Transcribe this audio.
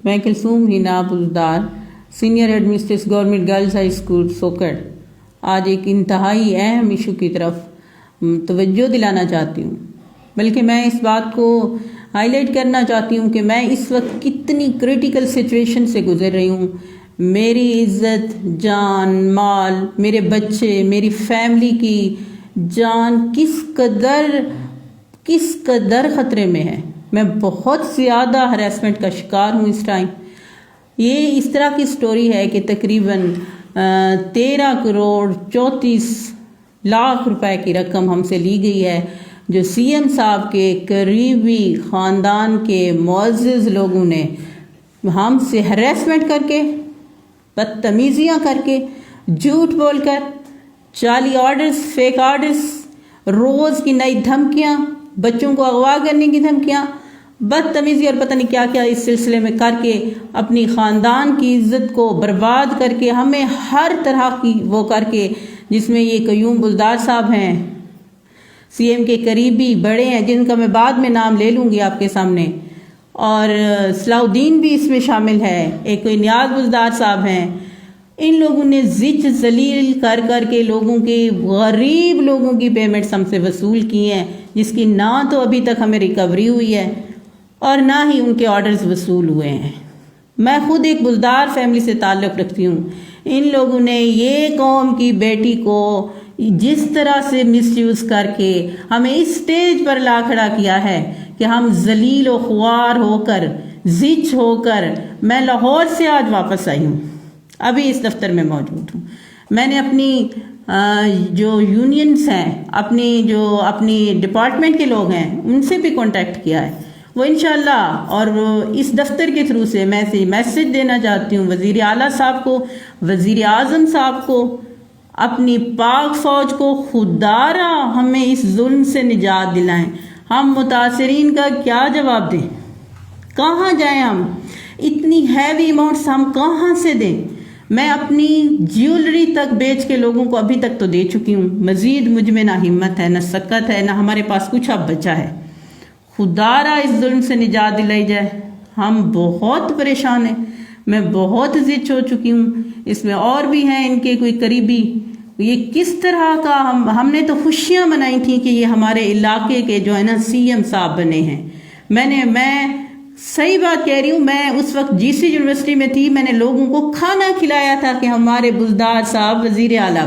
میں Kulsoom Hina Buzdar senior administrator government girls high school Sokar آج ایک انتہائی اہم ایشو کی طرف توجہ دلانا چاہتی ہوں، بلکہ میں اس بات کو ہائی لائٹ کرنا چاہتی ہوں کہ میں اس وقت کتنی کریٹیکل سچویشن سے گزر رہی ہوں۔ میری عزت، جان، مال، میرے بچے، میری فیملی کی جان کس قدر خطرے میں ہے۔ میں بہت زیادہ ہراسمنٹ کا شکار ہوں اس ٹائم۔ یہ اس طرح کی سٹوری ہے کہ تقریباً 13 کروڑ 34 لاکھ روپے کی رقم ہم سے لی گئی ہے، جو سی ایم صاحب کے قریبی خاندان کے معزز لوگوں نے ہم سے ہراسمنٹ کر کے، بدتمیزیاں کر کے، جھوٹ بول کر، جعلی آرڈرز، فیک آرڈرز، روز کی نئی دھمکیاں، بچوں کو اغوا کرنے کی دھمکیاں، بدتمیزی اور پتہ نہیں کیا کیا اس سلسلے میں کر کے اپنی خاندان کی عزت کو برباد کر کے ہمیں ہر طرح کی وہ کر کے، جس میں یہ قیوم بزدار صاحب ہیں، سی ایم کے قریبی بڑے ہیں جن کا میں بعد میں نام لے لوں گی آپ کے سامنے، اور صلاح الدین بھی اس میں شامل ہے، ایک کوئی نیاز بزدار صاحب ہیں۔ ان لوگوں نے زچ ذلیل کر کے لوگوں کی، غریب لوگوں کی پیمنٹس ہم سے وصول کی ہیں، جس کی نہ تو ابھی تک ہمیں ریکوری ہوئی ہے اور نہ ہی ان کے آرڈرز وصول ہوئے ہیں۔ میں خود ایک بزدار فیملی سے تعلق رکھتی ہوں۔ ان لوگوں نے یہ قوم کی بیٹی کو جس طرح سے مس یوز کر کے ہمیں اس سٹیج پر لا کھڑا کیا ہے کہ ہم ذلیل و خوار ہو کر، زچ ہو کر، میں لاہور سے آج واپس آئی ہوں، ابھی اس دفتر میں موجود ہوں۔ میں نے اپنی جو یونینز ہیں، اپنی ڈپارٹمنٹ کے لوگ ہیں، ان سے بھی کانٹیکٹ کیا ہے۔ وہ انشاءاللہ، اور اس دفتر کے تھرو سے میں میسج دینا چاہتی ہوں وزیر اعلیٰ صاحب کو، وزیر اعظم صاحب کو، اپنی پاک فوج کو، خدارا ہمیں اس ظلم سے نجات دلائیں۔ ہم متاثرین کا کیا جواب دیں؟ کہاں جائیں ہم؟ اتنی ہیوی اماؤنٹس ہم کہاں سے دیں؟ میں اپنی جیولری تک بیچ کے لوگوں کو ابھی تک تو دے چکی ہوں، مزید مجھ میں نہ ہمت ہے، نہ سکت ہے، نہ ہمارے پاس کچھ اب بچا ہے۔ خدارا اس ظلم سے نجات دلائی جائے۔ ہم بہت پریشان ہیں، میں بہت زچ ہو چکی ہوں، اس میں اور بھی ہیں ان کے کوئی قریبی۔ یہ کس طرح کا ہم نے تو خوشیاں منائی تھیں کہ یہ ہمارے علاقے کے جو ہے نا سی ایم صاحب بنے ہیں۔ میں صحیح بات کہہ رہی ہوں، میں اس وقت جی سی یونیورسٹی میں تھی، میں نے لوگوں کو کھانا کھلایا تھا کہ ہمارے بزدار صاحب وزیر اعلیٰ